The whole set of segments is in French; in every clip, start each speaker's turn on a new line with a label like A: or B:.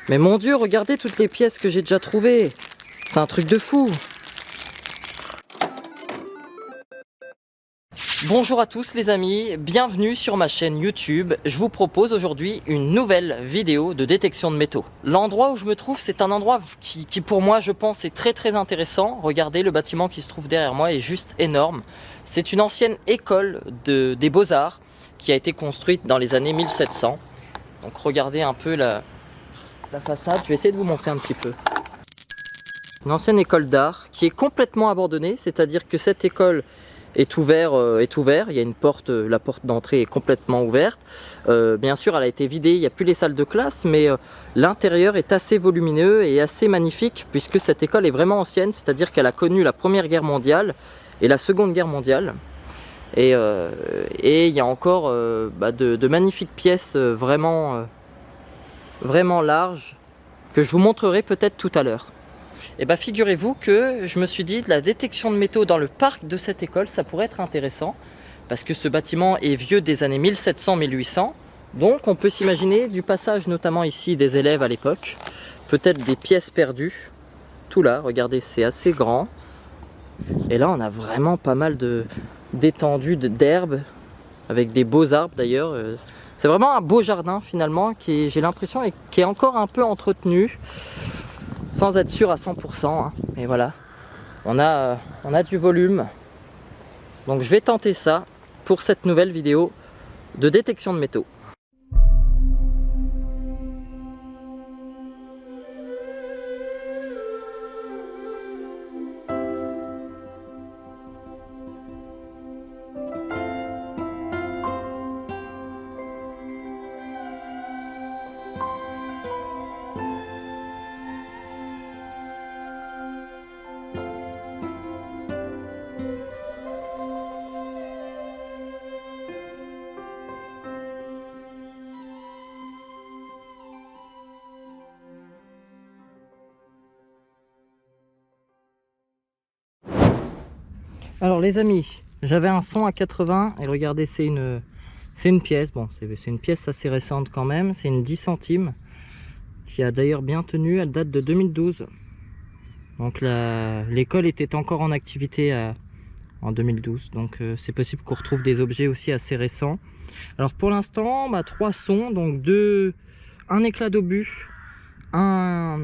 A: Mais mon Dieu, regardez toutes les pièces que j'ai déjà trouvées. C'est un truc de fou. Bonjour à tous les amis, bienvenue sur ma chaîne YouTube. Je vous propose aujourd'hui une nouvelle vidéo de détection de métaux. L'endroit où je me trouve, c'est un endroit qui pour moi, je pense, est très intéressant. Regardez, le bâtiment qui se trouve derrière moi est juste énorme. C'est une ancienne école des Beaux-Arts qui a été construite dans les années 1700. Donc regardez un peu la façade, je vais essayer de vous montrer un petit peu. Une ancienne école d'art qui est complètement abandonnée, c'est-à-dire que cette école est ouvert, il y a une porte, la porte d'entrée est complètement ouverte. Bien sûr, elle a été vidée, il n'y a plus les salles de classe, mais l'intérieur est assez volumineux et assez magnifique puisque cette école est vraiment ancienne, c'est-à-dire qu'elle a connu la Première Guerre mondiale et la Seconde Guerre mondiale. Et il y a encore de magnifiques pièces vraiment larges que je vous montrerai peut-être tout à l'heure. Et bah figurez-vous que je me suis dit, de la détection de métaux dans le parc de cette école, ça pourrait être intéressant parce que ce bâtiment est vieux des années 1700-1800, donc on peut s'imaginer du passage notamment ici des élèves à l'époque, peut-être des pièces perdues. Tout là, regardez, c'est assez grand et là on a vraiment pas mal d'étendues d'herbes avec des beaux arbres d'ailleurs. C'est vraiment un beau jardin finalement qui, j'ai l'impression, qui est encore un peu entretenu. Sans être sûr à 100%, hein. Mais voilà, on a du volume. Donc je vais tenter ça pour cette nouvelle vidéo de détection de métaux. Alors les amis, j'avais un son à 80 et regardez, c'est une pièce, bon c'est une pièce assez récente quand même, c'est une 10 centimes qui a d'ailleurs bien tenu, elle date de 2012. Donc l'école était encore en activité en 2012, donc c'est possible qu'on retrouve des objets aussi assez récents. Alors pour l'instant, 3 sons, donc un éclat d'obus, un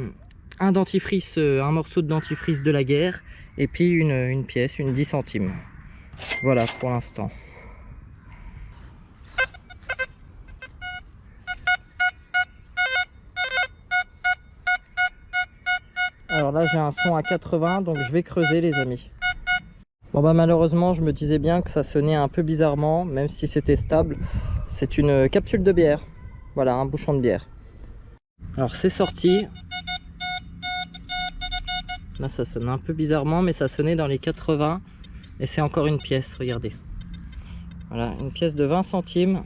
A: dentifrice, un morceau de dentifrice de la guerre, et puis une pièce, une 10 centimes. Voilà pour l'instant. Alors là j'ai un son à 80, donc je vais creuser les amis. Bon malheureusement je me disais bien que ça sonnait un peu bizarrement, même si c'était stable. C'est une capsule de bière. Voilà, un bouchon de bière. Alors c'est sorti. Là ça sonne un peu bizarrement, mais ça sonnait dans les 80. Et c'est encore une pièce, regardez. Voilà, une pièce de 20 centimes.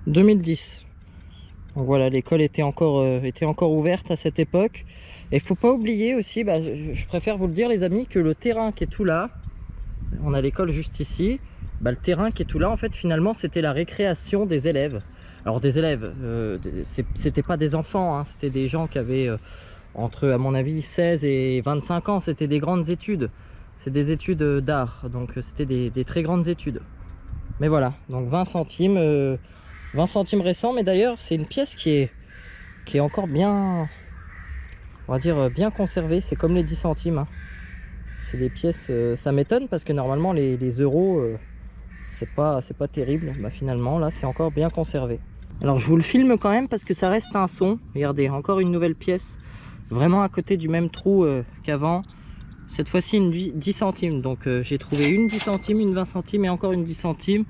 A: 2010. Donc voilà, l'école était encore ouverte à cette époque. Et il ne faut pas oublier aussi, je préfère vous le dire les amis, que le terrain qui est tout là, on a l'école juste ici, le terrain qui est tout là, en fait finalement c'était la récréation des élèves. Alors des élèves, c'était pas des enfants, hein, c'était des gens qui avaient entre, à mon avis, 16 et 25 ans. C'était des grandes études, c'est des études d'art, donc c'était des très grandes études. Mais voilà, donc 20 centimes récents, mais d'ailleurs c'est une pièce qui est encore bien, on va dire bien conservée. C'est comme les 10 centimes, hein. C'est des pièces, ça m'étonne parce que normalement les euros, c'est pas terrible. Finalement là c'est encore bien conservé. Alors je vous le filme quand même parce que ça reste un son. Regardez, encore une nouvelle pièce, vraiment à côté du même trou qu'avant. Cette fois-ci une 10 centimes. Donc j'ai trouvé une 10 centimes, une 20 centimes et encore une 10 centimes.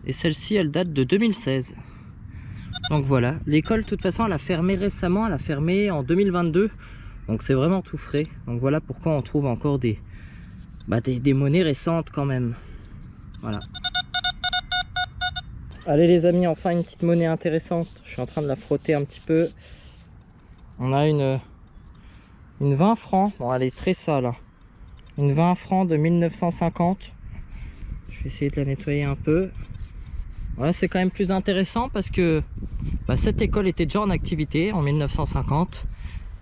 A: Et celle-ci elle date de 2016. Donc voilà, l'école de toute façon elle a fermé récemment, elle a fermé en 2022. Donc c'est vraiment tout frais. Donc voilà pourquoi on trouve encore des monnaies récentes quand même. Voilà. Allez les amis, enfin une petite monnaie intéressante. Je suis en train de la frotter un petit peu. On a une 20 francs. Bon elle est très sale, hein. Une 20 francs de 1950. Je vais essayer de la nettoyer un peu. Voilà, c'est quand même plus intéressant parce que cette école était déjà en activité en 1950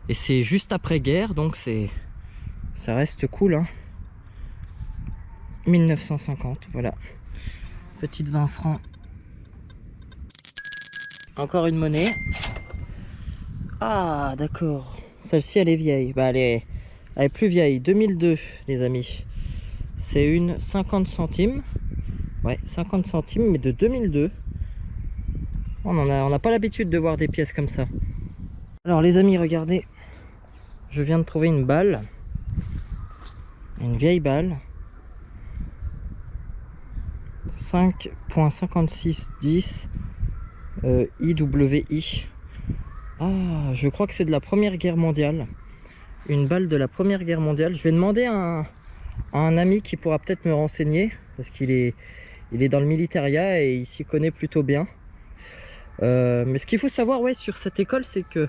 A: et c'est juste après-guerre, donc ça reste cool, hein. 1950, voilà. Petite 20 francs. Encore une monnaie. Ah, d'accord. Celle-ci, elle est vieille. Elle est plus vieille. 2002, les amis. C'est une 50 centimes. Ouais, 50 centimes, mais de 2002. On n'a pas l'habitude de voir des pièces comme ça. Alors, les amis, regardez. Je viens de trouver une balle. Une vieille balle. 5.5610 IWI. Ah, je crois que c'est de la Première Guerre mondiale. Une balle de la Première Guerre mondiale. Je vais demander à un ami qui pourra peut-être me renseigner, parce qu'il est dans le militaria et il s'y connaît plutôt bien. Mais ce qu'il faut savoir, ouais, sur cette école, c'est que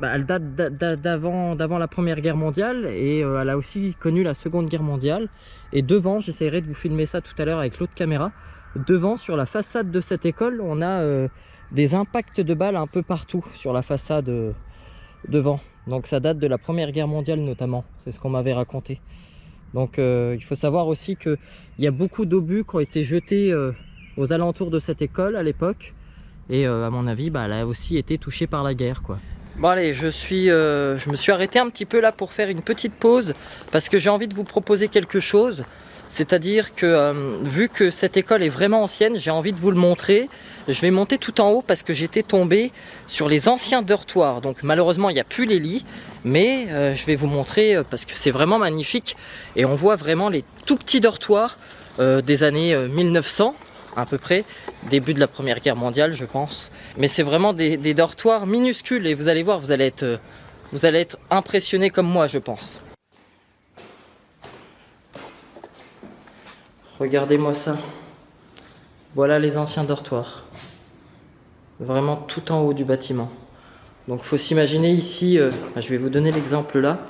A: elle date d'avant la Première Guerre mondiale et elle a aussi connu la Seconde Guerre mondiale. Et devant, j'essaierai de vous filmer ça tout à l'heure avec l'autre caméra, devant, sur la façade de cette école, on a des impacts de balles un peu partout sur la façade devant. Donc ça date de la Première Guerre mondiale notamment, c'est ce qu'on m'avait raconté. Donc il faut savoir aussi qu'il y a beaucoup d'obus qui ont été jetés aux alentours de cette école à l'époque. Et à mon avis, elle a aussi été touchée par la guerre, quoi. Bon allez, je me suis arrêté un petit peu là pour faire une petite pause parce que j'ai envie de vous proposer quelque chose. C'est-à-dire que vu que cette école est vraiment ancienne, j'ai envie de vous le montrer. Je vais monter tout en haut parce que j'étais tombé sur les anciens dortoirs. Donc malheureusement, il n'y a plus les lits, mais je vais vous montrer parce que c'est vraiment magnifique. Et on voit vraiment les tout petits dortoirs des années 1900. À peu près, début de la Première Guerre mondiale, je pense. Mais c'est vraiment des dortoirs minuscules et vous allez voir, vous allez être impressionné comme moi, je pense. Regardez-moi ça. Voilà les anciens dortoirs. Vraiment tout en haut du bâtiment. Donc faut s'imaginer ici, je vais vous donner l'exemple là.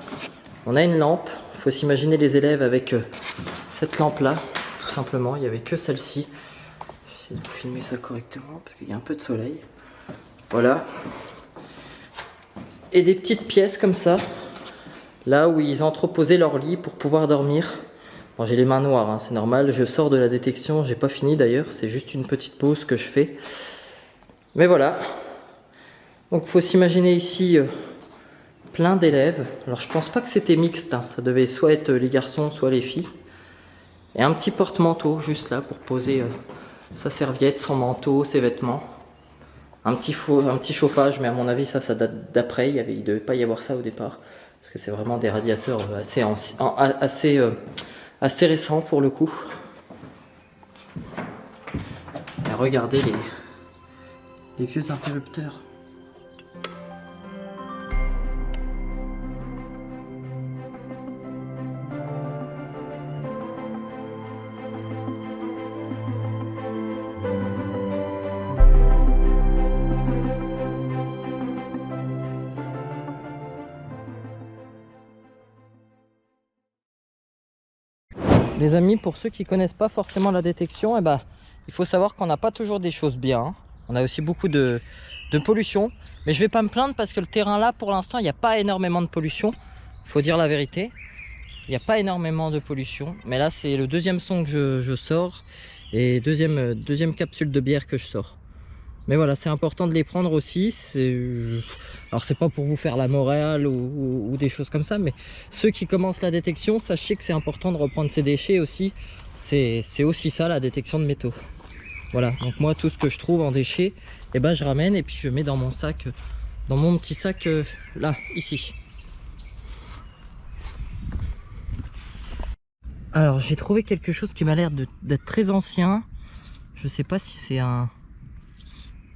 A: On a une lampe, il faut s'imaginer les élèves avec cette lampe là, tout simplement. Il n'y avait que celle-ci. De vous filmer ça correctement parce qu'il y a un peu de soleil. Voilà. Et des petites pièces comme ça, là où ils entreposaient leur lit pour pouvoir dormir. Bon, j'ai les mains noires, hein, c'est normal. Je sors de la détection, j'ai pas fini d'ailleurs. C'est juste une petite pause que je fais. Mais voilà. Donc faut s'imaginer ici plein d'élèves. Alors je pense pas que c'était mixte, hein. Ça devait soit être les garçons, soit les filles. Et un petit porte-manteau juste là pour poser sa serviette, son manteau, ses vêtements. Un petit chauffage, mais à mon avis ça date d'après. Il ne devait pas y avoir ça au départ. Parce que c'est vraiment des radiateurs assez récents pour le coup. Et regardez les vieux interrupteurs. Les amis, pour ceux qui ne connaissent pas forcément la détection, il faut savoir qu'on n'a pas toujours des choses bien. On a aussi beaucoup de pollution. Mais je ne vais pas me plaindre parce que le terrain là, pour l'instant, il n'y a pas énormément de pollution. Il faut dire la vérité. Il n'y a pas énormément de pollution. Mais là, c'est le deuxième son que je sors. Et deuxième capsule de bière que je sors. Mais voilà, c'est important de les prendre aussi. Alors c'est pas pour vous faire la morale ou des choses comme ça, mais ceux qui commencent la détection, sachez que c'est important de reprendre ses déchets aussi. C'est aussi ça la détection de métaux. Voilà, donc moi tout ce que je trouve en déchets, je ramène et puis je mets dans mon sac, dans mon petit sac là, ici. Alors j'ai trouvé quelque chose qui m'a l'air d'être très ancien. Je sais pas si c'est un...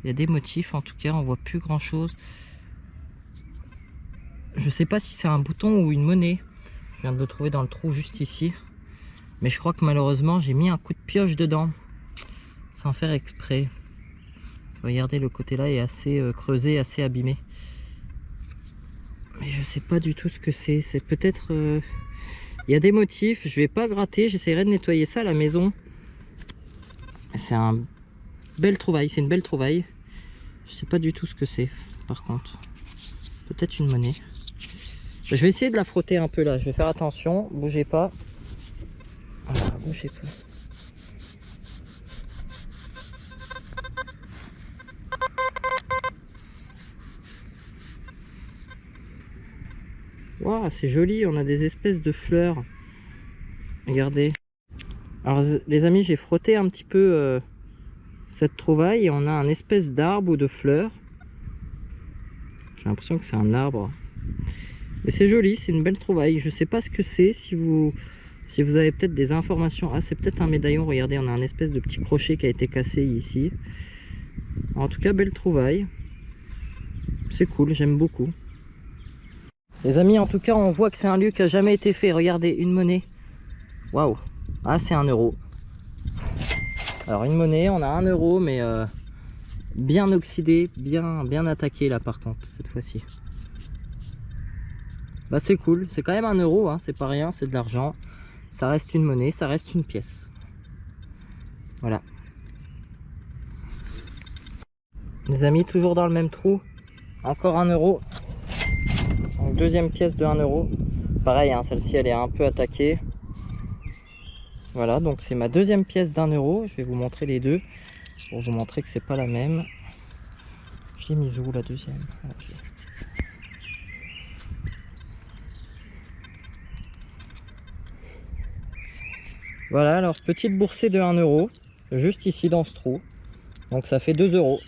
A: Il y a des motifs, en tout cas, on voit plus grand chose. Je sais pas si c'est un bouton ou une monnaie. Je viens de le trouver dans le trou juste ici. Mais je crois que malheureusement, j'ai mis un coup de pioche dedans. Sans faire exprès. Regardez, le côté là est assez creusé, assez abîmé. Mais je sais pas du tout ce que c'est. C'est peut-être... Il y a des motifs, je vais pas gratter. J'essaierai de nettoyer ça à la maison. C'est un Belle trouvaille, c'est une belle trouvaille. Je sais pas du tout ce que c'est par contre. Peut-être une monnaie. Je vais essayer de la frotter un peu là, je vais faire attention, bougez pas. Voilà, bougez pas. Waouh, c'est joli, on a des espèces de fleurs. Regardez. Alors les amis, j'ai frotté un petit peu cette trouvaille et on a un espèce d'arbre ou de fleurs. J'ai l'impression que c'est un arbre. Mais c'est joli, c'est une belle trouvaille. Je sais pas ce que c'est, si vous avez peut-être des informations. Ah, c'est peut-être un médaillon, regardez, on a un espèce de petit crochet qui a été cassé ici. En tout cas, belle trouvaille. C'est cool, j'aime beaucoup. Les amis, en tout cas, on voit que c'est un lieu qui a jamais été fait. Regardez, une monnaie. Waouh. Ah, c'est 1 euro. Alors, une monnaie, on a 1 euro, mais bien oxydé, bien attaqué là par contre, cette fois-ci. Bah, c'est cool, c'est quand même 1 euro, hein, c'est pas rien, c'est de l'argent. Ça reste une monnaie, ça reste une pièce. Voilà. Les amis, toujours dans le même trou. Encore 1 euro. Donc, deuxième pièce de 1 euro. Pareil, hein, celle-ci elle est un peu attaquée. Voilà, donc c'est ma deuxième pièce d'1 euro. Je vais vous montrer les deux pour vous montrer que c'est pas la même. Je l'ai mise où la deuxième? Voilà, alors petite boursée de 1 euro, juste ici dans ce trou. Donc ça fait 2 euros.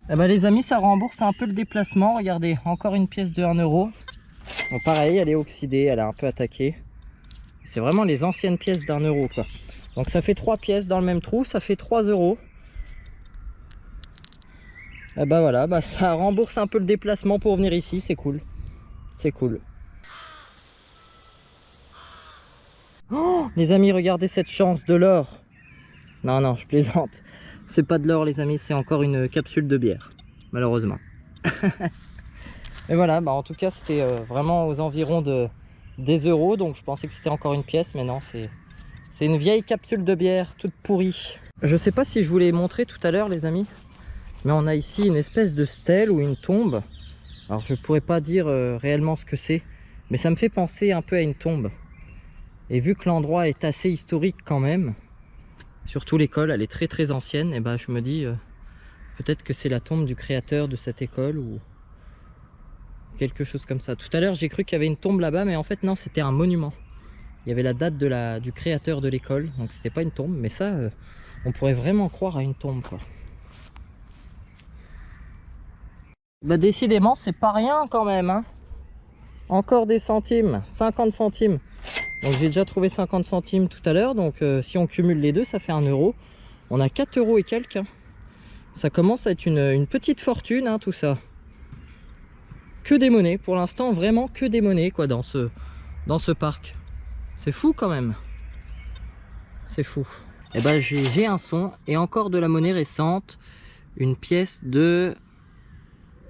A: Eh ben les amis, ça rembourse un peu le déplacement. Regardez, encore une pièce de 1 euro. Bon, pareil, elle est oxydée, elle est un peu attaquée. C'est vraiment les anciennes pièces d'1 euro quoi. Donc ça fait 3 pièces dans le même trou, ça fait 3 euros. Et ben voilà, bah ça rembourse un peu le déplacement pour venir ici, c'est cool. C'est cool. Oh, les amis, regardez cette chance, de l'or. Non, non, je plaisante. C'est pas de l'or les amis, c'est encore une capsule de bière, malheureusement. Et voilà, bah en tout cas c'était vraiment aux environs des euros, donc je pensais que c'était encore une pièce, mais non, c'est une vieille capsule de bière toute pourrie. Je sais pas si je vous l'ai montré tout à l'heure les amis, mais on a ici une espèce de stèle ou une tombe. Alors je pourrais pas dire réellement ce que c'est, mais ça me fait penser un peu à une tombe. Et vu que l'endroit est assez historique quand même, surtout l'école, elle est très ancienne, et ben je me dis peut-être que c'est la tombe du créateur de cette école ou quelque chose comme ça. Tout à l'heure j'ai cru qu'il y avait une tombe là-bas, mais en fait non, c'était un monument. Il y avait la date du créateur de l'école, donc c'était pas une tombe, mais ça on pourrait vraiment croire à une tombe quoi. Bah décidément c'est pas rien quand même hein. Encore des centimes, 50 centimes. Donc j'ai déjà trouvé 50 centimes tout à l'heure, donc si on cumule les deux ça fait 1 euro. On a 4 euros et quelques hein. Ça commence à être une petite fortune hein, tout ça. Que des monnaies pour l'instant, vraiment que des monnaies quoi dans ce parc. C'est fou quand même. C'est fou. Et ben j'ai un son et encore de la monnaie récente. Une pièce de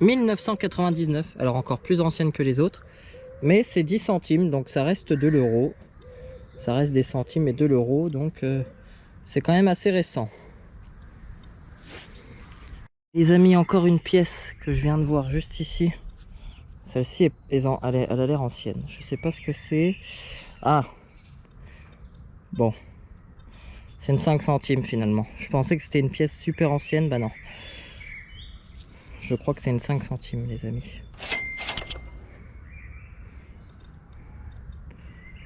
A: 1999. Alors encore plus ancienne que les autres. Mais c'est 10 centimes. Donc ça reste de l'euro. Ça reste des centimes et de l'euro. Donc c'est quand même assez récent. Les amis, encore une pièce que je viens de voir juste ici. Celle-ci elle a l'air ancienne. Je sais pas ce que c'est. Ah. Bon. C'est une 5 centimes finalement. Je pensais que c'était une pièce super ancienne. Bah non. Je crois que c'est une 5 centimes les amis.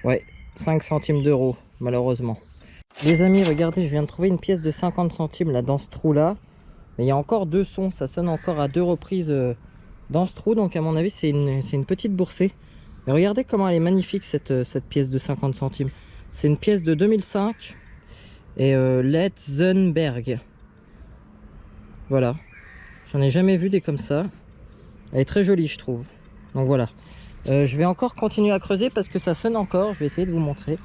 A: Ouais, 5 centimes d'euros malheureusement. Les amis, regardez, je viens de trouver une pièce de 50 centimes là dans ce trou là. Mais il y a encore deux sons. Ça sonne encore à 2 reprises dans ce trou. Donc à mon avis c'est une petite boursée. Mais regardez comment elle est magnifique cette pièce de 50 centimes. C'est une pièce de 2005. Et Letzenberg. Voilà. J'en ai jamais vu des comme ça. Elle est très jolie je trouve. Donc voilà. Je vais encore continuer à creuser parce que ça sonne encore. Je vais essayer de vous montrer.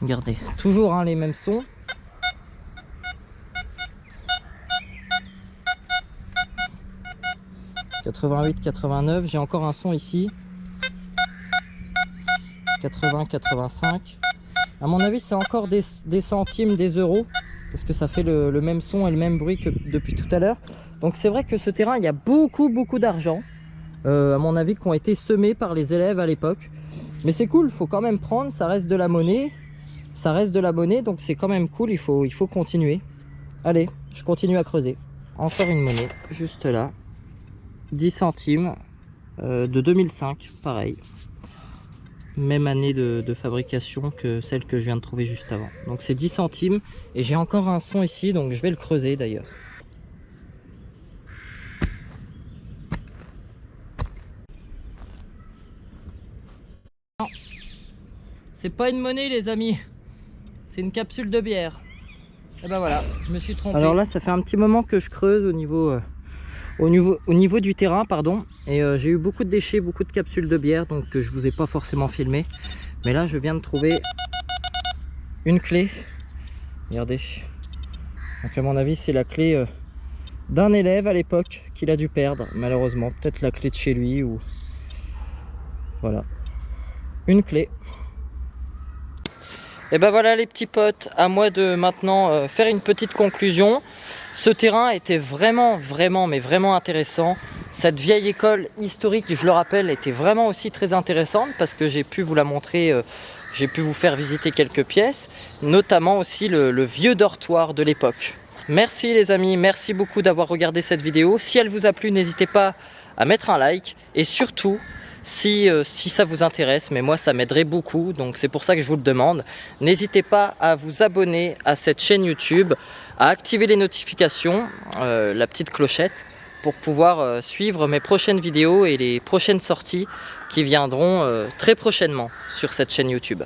A: Regardez. Toujours hein, les mêmes sons. « 88, 89. J'ai encore un son ici. 80, 85. À mon avis, c'est encore des centimes, des euros, parce que ça fait le même son et le même bruit que depuis tout à l'heure. Donc c'est vrai que ce terrain, il y a beaucoup d'argent, à mon avis, qui ont été semés par les élèves à l'époque. Mais c'est cool, il faut quand même prendre, ça reste de la monnaie. Ça reste de la monnaie, donc c'est quand même cool, il faut continuer. Allez, je continue à creuser. Encore une monnaie, juste là. 10 centimes, de 2005, pareil. Même année de fabrication que celle que je viens de trouver juste avant. Donc c'est 10 centimes et j'ai encore un son ici, donc je vais le creuser d'ailleurs. Non, c'est pas une monnaie les amis, c'est une capsule de bière. Et ben voilà, je me suis trompé. Alors là ça fait un petit moment que je creuse au niveau du terrain, pardon, et j'ai eu beaucoup de déchets, beaucoup de capsules de bière, donc je vous ai pas forcément filmé. Mais là je viens de trouver une clé, regardez. Donc à mon avis c'est la clé d'un élève à l'époque qu'il a dû perdre malheureusement, peut-être la clé de chez lui ou voilà, une clé. Et ben voilà les petits potes, à moi de maintenant faire une petite conclusion. Ce terrain était vraiment intéressant. Cette vieille école historique, je le rappelle, était vraiment aussi très intéressante parce que j'ai pu vous la montrer, j'ai pu vous faire visiter quelques pièces, notamment aussi le vieux dortoir de l'époque. Merci les amis, merci beaucoup d'avoir regardé cette vidéo. Si elle vous a plu, n'hésitez pas à mettre un like et surtout, si ça vous intéresse, mais moi ça m'aiderait beaucoup, donc c'est pour ça que je vous le demande, n'hésitez pas à vous abonner à cette chaîne YouTube, à activer les notifications, la petite clochette, pour pouvoir suivre mes prochaines vidéos et les prochaines sorties qui viendront très prochainement sur cette chaîne YouTube.